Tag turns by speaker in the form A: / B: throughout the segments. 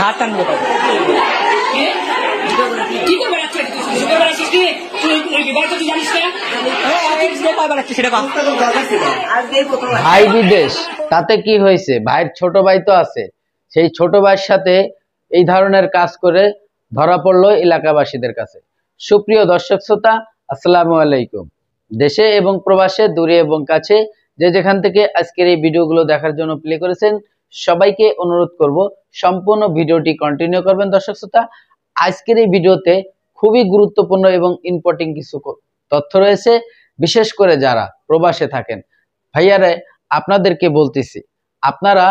A: হাত টান দেবো
B: ভাই বিদেশ তাতে কি হয়েছে? ভাইয়ের ছোট ভাই তো আছে, সেই ছোট ভাইয়ের সাথে এই ধরনের কাজ করে ধরা পড়লো এলাকাবাসীদের কাছে। সুপ্রিয় দর্শক শ্রোতা, আসসালামু আলাইকুম। দেশে এবং প্রবাসে, দূরে এবং কাছে, যে যেখান থেকে আজকের এই ভিডিওগুলো দেখার জন্য প্লে করেছেন, সবাইকে অনুরোধ করব সম্পূর্ণ ভিডিওটি কন্টিনিউ করবেন। দর্শক শ্রোতা, আজকের এই ভিডিওতে খুবই গুরুত্বপূর্ণ এবং ইম্পর্টেন্ট কিছু তথ্য রয়েছে। বিশেষ করে যারা প্রবাসে থাকেন ভাইয়ারে, আপনাদেরকে বলতেছি, আপনারা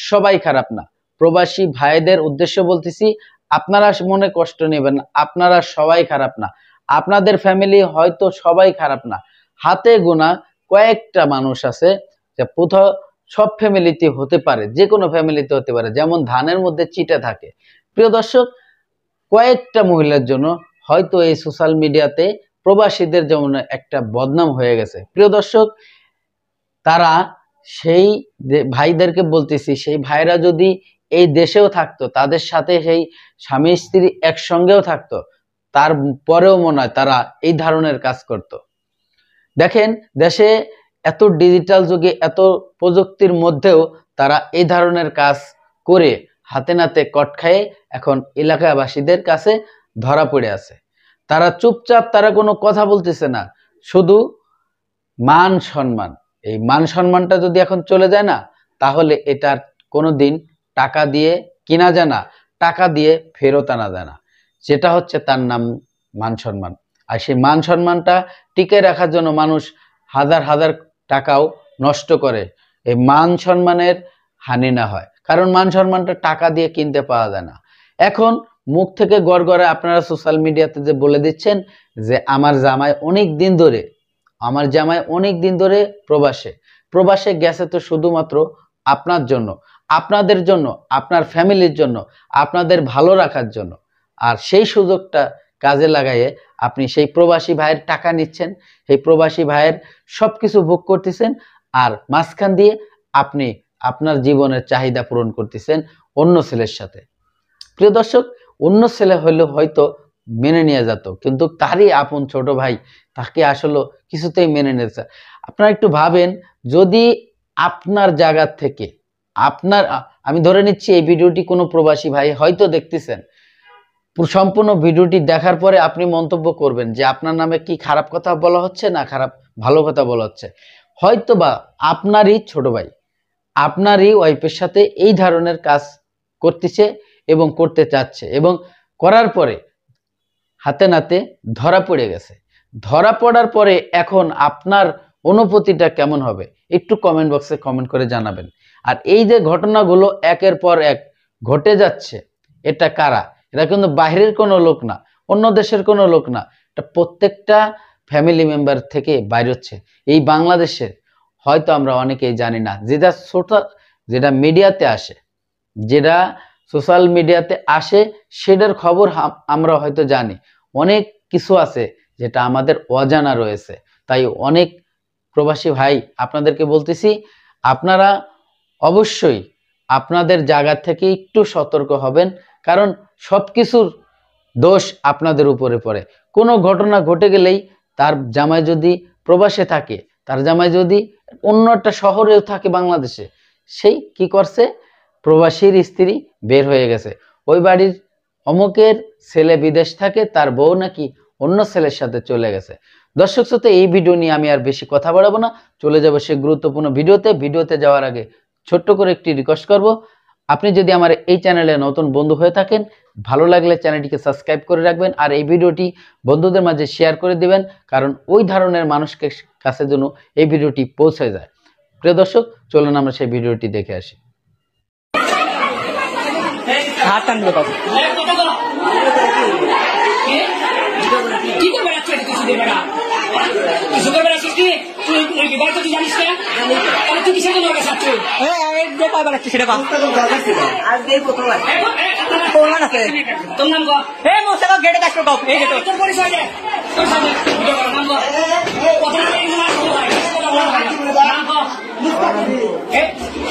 B: সবাই খারাপ না। প্রবাসী ভাইদের উদ্দেশ্য বলতেছি, আপনারা মনে কষ্ট নেবেন না, আপনারা সবাই খারাপ না। আপনাদের ফ্যামিলি হয়তো সবাই খারাপ না, হাতে গোনা কয়েকটা মানুষ আছে যে কোথাও সব ফ্যামিলিতে হতে পারে, যে কোনো ফ্যামিলিতে হতে পারে, যেমন ধানের মধ্যে চিটা থাকে। প্রিয় দর্শক, কয়েকটা মহিলার জন্য হয়তো এই সোশ্যাল মিডিয়াতে প্রবাসীদের যেমন একটা বদনাম হয়ে গেছে। প্রিয় দর্শক, তারা সেই ভাইদেরকে বলতেছি, সেই ভাইরা যদি এই দেশেও থাকতো, তাদের সাথে সেই স্বামী স্ত্রী একসঙ্গেও থাকতো, তারপরেও মনে হয় তারা এই ধরনের কাজ করত। দেখেন, দেশে এত ডিজিটাল যুগে, এত প্রযুক্তির মধ্যেও তারা এই ধরনের কাজ করে হাতে নাতে কট খায়ে এখন এলাকাবাসীদের কাছে ধরা পড়ে আছে। তারা চুপচাপ, তারা কোনো কথা বলতেছে না, শুধু মান সম্মান। এই মান সম্মানটা যদি এখন চলে যায় না, তাহলে এটার কোনোদিন টাকা দিয়ে কিনা যায় না, টাকা দিয়ে ফেরত আনা যায় না। যেটা হচ্ছে তার নাম মান সম্মান। আর সেই মান সম্মানটা টিকে রাখার জন্য মানুষ হাজার হাজার টাকাও নষ্ট করে, এই মান সম্মানের হানি না হয়। কারণ মান সম্মানটা টাকা দিয়ে কিনতে পাওয়া যায় না। এখন মুখ থেকে গড়গড়ে আপনারা সোশ্যাল মিডিয়াতে যে বলে দিচ্ছেন যে আমার জামাই অনেক দিন ধরে প্রবাসে গেছে, তো শুধুমাত্র আপনার জন্য, আপনাদের জন্য, আপনার ফ্যামিলির জন্য, আপনাদের ভালো রাখার জন্য। আর সেই সুযোগটা কাজে লাগাইয়ে আপনি সেই প্রবাসী ভাইয়ের টাকা নিচ্ছেন, সেই প্রবাসী ভাইয়ের সবকিছু ভোগ করতেছেন, আর মাঝখান দিয়ে আপনি আপনার জীবনের চাহিদা পূরণ করতেছেন অন্য ছেলের সাথে। প্রিয় দর্শক, অন্য ছেলে হইলে হয়তো মেনে নিয়ে যেত, কিন্তু তারই আপন ছোট ভাই, তাকে আসলে কিছুতেই মেনে নিয়েছে। আপনারা একটু ভাবেন, যদি আপনার জায়গা থেকে আমি ধরে নিচ্ছি এই ভিডিওটি কোনো প্রবাসী ভাই হয়তো দেখতেছেন, সম্পূর্ণ ভিডিওটি দেখার পরে আপনি মন্তব্য করবেন যে আপনার নামে কি খারাপ কথা বলা হচ্ছে না ভালো কথা বলা হচ্ছে। হয়তো বা আপনারই ছোট ভাই আপনারই ওয়াইফের সাথে এই ধরনের কাজ করতেছে এবং করতে চাচ্ছে, এবং করার পরে হাতে নাতে ধরা পড়ে গেছে। ধরা পড়ার পরে এখন আপনার অনুভূতিটা কেমন হবে একটু কমেন্ট বক্সে কমেন্ট করে জানাবেন। আর এই যে ঘটনাগুলো একের পর এক ঘটে যাচ্ছে, এটা কারা? এটা কিন্তু বাইরের কোনো লোক না, অন্য দেশের কোনো লোক না, এটা প্রত্যেকটা ফ্যামিলি মেম্বার থেকে বাইরে হচ্ছে। এই বাংলাদেশের হয়তো আমরা অনেকেই জানি না, যেটা মিডিয়াতে আসে, যেটা সোশ্যাল মিডিয়াতে আসে, সেটার খবর আমরা হয়তো জানি। অনেক কিছু আছে যেটা আমাদের অজানা রয়েছে। তাই অনেক প্রবাসী ভাই আপনাদেরকে বলতেছি, আপনারা অবশ্যই আপনাদের জায়গা থেকে একটু সতর্ক হবেন, কারণ সব কিছুর দোষ আপনাদের উপরে পড়ে। কোনো ঘটনা ঘটে গেলেই তার জামাই যদি প্রবাসে থাকে, তার জামাই যদি অন্য একটা শহরেও থাকে বাংলাদেশে, সেই কি করছে, প্রবাসীর স্ত্রী বের হয়ে গেছে, ওই বাড়ির অমুকের ছেলে বিদেশ থাকে, তার বউ নাকি অন্য ছেলের সাথে চলে গেছে। দর্শক শ্রোতা, এই ভিডিও নিয়ে আমি আর বেশি কথা বাড়াবো না, চলে যাব সেই গুরুত্বপূর্ণ ভিডিওতে যাওয়ার আগে ছোট্ট করে একটি রিকোয়েস্ট করব, আপনি যদি আমার এই চ্যানেলে নতুন বন্ধু হয়ে থাকেন, ভালো লাগলে চ্যানেলটিকে সাবস্ক্রাইব করে রাখবেন, আর এই ভিডিওটি বন্ধুদের মাঝে শেয়ার করে দিবেন, কারণ ওই ধরনের মানুষকে কাছে যেন এই ভিডিওটি পৌঁছে যায়। প্রিয় দর্শক, চলুন আমরা সেই ভিডিওটি দেখে আসি।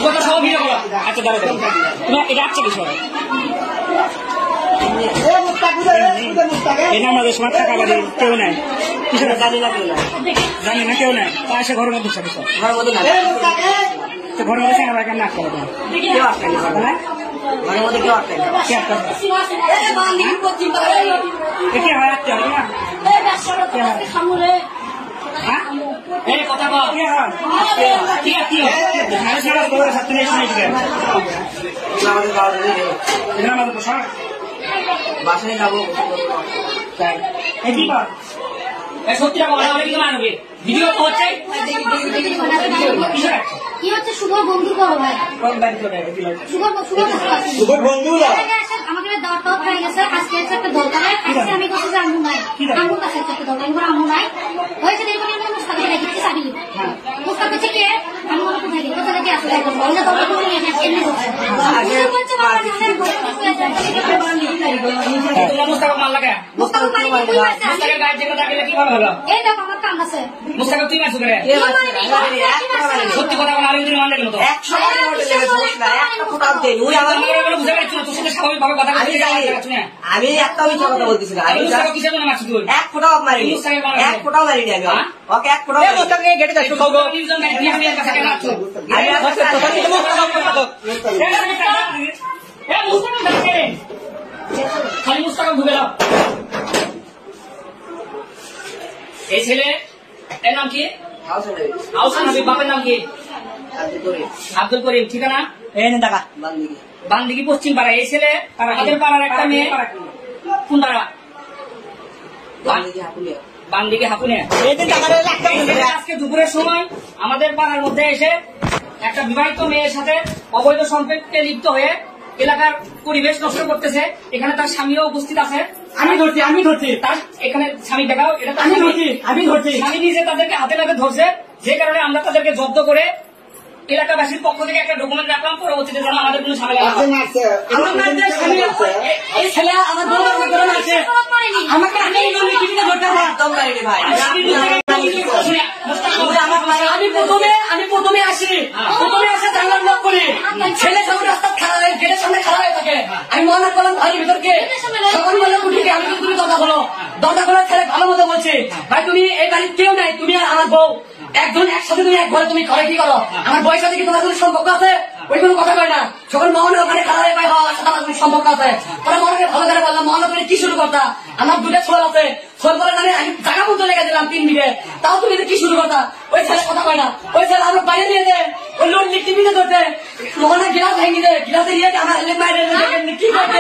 A: কথা সব ভিডিও করো। আচ্ছা দাঁড়াও তোমার এটা আচ্ছা কিছু এটা আমাদের সময় টাকা বাড়ি কেউ নেই জানি না কেউ নেই তা এসে ঘরের মধ্যে ঘরের মধ্যে সেনা ভাইকে নাক করে ঘরের মধ্যে কেউ আটকায় কথা বাসায় যাবো সত্যিটা বলা হলে কিন্তু মানবে ভিডিও হচ্ছে
C: কি হচ্ছে শুভর বন্ধু করো ভাই শুভর বন্ধু আমাকে দাওয়াত টাওয়াত খাই গেছে আজকে একটা দরকার আজকে আমি কথা যে আম্মু নাই আম্মুর কাছে একটা দরকার এবার আম্মু নাই হয়েছে এরকম আমি মুস্তাকে রেখেছি চাবি দিব মুস্তাক হচ্ছে কি আমি মনে কোথায় গেল কোথায় কি আসলে বললে তো এমনি করছে
A: মুস্তাক মাল লাগা
C: মুস্তাক
A: মুস্তাকের গায়ে যেটা থাকলে কিভাবে হলো
C: এই দেখো আমার কাম আছে
A: মুস্তাক তুই মারছো করে সত্যি কথা বলা আরেকদিন মান দেখলো তো
D: 100 একটা ফোটাও দেই ওই আমার
A: বুঝে পাচ্ছি না তোর সাথে স্বাভাবিক ভাবে কথা বলতে
D: আমি একটা মিথ্যা কথা বলতেছি না আমি
A: মুস্তাক কিসের জন্য মারছিস তুই
D: এক ফোটাও মারিনি এক ফোটাও মারিনি আমি ওকে এক ফোটাও মুস্তাক নিয়ে গেটে যাচ্ছ খাও
A: নিউজন গাড়ি দিয়ে আমি কাছে কেন আছো
D: আমি মুস্তাক
A: খালি মুস্তাক ঢুকে দাও এই ছেলে এর নাম কি আউসান হাবিব বাপের নাম কি আব্দুল করিম ঠিকানা
D: এই নেন টাকা
A: বান্দিগি পশ্চিম পাড়া এই ছেলে আমাদের পাড়ার একটা মেয়ে কোন পাড়া বান্দিগি হাপুনিয়া আজকে দুপুরের সময় আমাদের পাড়ার মধ্যে এসে একটা বিবাহিত মেয়ের সাথে অবৈধ সম্পর্কে লিপ্ত হয়ে এলাকার পরিবেশ নষ্ট করতেছে এখানে তার স্বামীও উপস্থিত আছে আমি ধরছি তার এখানে স্বামী দেখাও এটা আমি ধরছি স্বামী নিজে তাদেরকে হাতে নাতে ধরছে যে কারণে আমরা তাদেরকে জব্দ করে এলাকাবাসীর পক্ষ থেকে একটা ডকুমেন্ট রাখলাম পরবর্তীতে যেন আমাদের কোনো ঝামেলা না হয় এই ছেলে আমার বড় আছে আমাকে আমি প্রথমে আসি জানলাম লক করে ছেলে সব রাস্তা খারাপ হয়ে গেটের সামনে খারাপ হয়ে থাকে আমি মনে করলাম ঘরের ভিতরকে সকালবেলা উঠে আমি তুমি দরজা খোলা ছেলে ভালো মতো বলছে ভাই তুমি এই বাড়ির কেউ নাই তুমি আর আমার বউ একজন একসাথে তুমি এক ঘরে তুমি ঘরে কি করো আমার বয়স সাথে কি তোমার কোনো সম্পর্ক আছে ওই কোনো কথা কয় না সকাল মহনের ওখানে খারাপ হয়ে পাই হওয়ার সাথে আমার কোনো সম্পর্ক আছে পরে মহনকে ভালো করে বললাম মহন করে কি শুরু করতা আমার দুটা ছোল আছে ছোল করে আমি জায়গা মতো লেগে দিলাম 3 মিনিটে তাও তুমি কি শুরু করতা ওই ছেলে কথা কয় না ওই ছেলে আমার বাইরে নিয়ে যায় ওই লোন লিখতে দিতে ধরতে মোহনের গিলাস ভেঙে দেয় গিলাসে ইয়ে আমার বাইরে কি করতে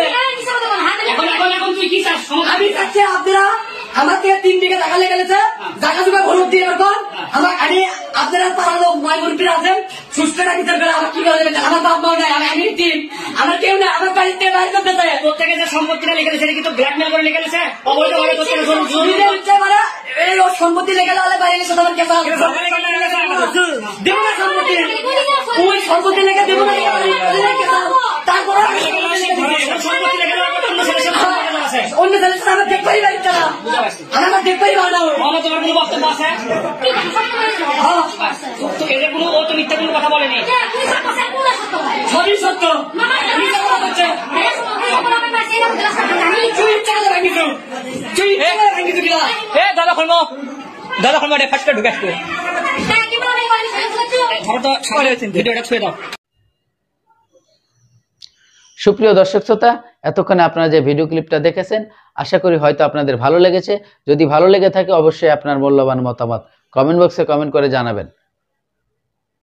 A: এখন তুই কি চাস আমি চাচ্ছি আপনারা আমার থেকে 3 বিঘা টাকা লেগে গেছে জায়গা জুগা হলুদ দিয়ে এরকম আমার আমি আপনারা পাড়ার লোক ময়মুরপির আছেন সুস্থটা বিচার করে আমার কি করে দেবেন আমার বাপ মাও নাই আমি টিম আমার কেউ না আমার বাড়িতে বাইরে করতে চাই প্রত্যেকে যে সম্পত্তিটা লিখে দিয়েছে কিন্তু ব্ল্যাকমেল করে লিখে দিয়েছে অবৈধভাবে এই সম্পত্তি লেগে গেলে বাইরে গেছে তোমার কেসা দেবো না সম্পত্তি ওই সম্পত্তি লেগে দেবো না তারপরে সম্পত্তি লেগে অন্য ছেলের সাথে আমার দেখতেই পারি না আমার দেখতেই পারি না তোমার কোনো বক্তব্য আছে এদের কোনো ও তো মিথ্যা কোনো কথা বলেনি সবই সত্য দাদা খুলবো ফার্স্টে ঢুকে আসবো ভিডিওটা ছুঁয়ে দাও।
B: সুপ্রিয় দর্শক শ্রোতা, এতক্ষণে আপনারা যে ভিডিও ক্লিপটা দেখেছেন আশা করি হয়তো আপনাদের ভালো লেগেছে। যদি ভালো লেগে থাকে অবশ্যই আপনার মূল্যবান মতামত কমেন্ট বক্সে কমেন্ট করে জানাবেন।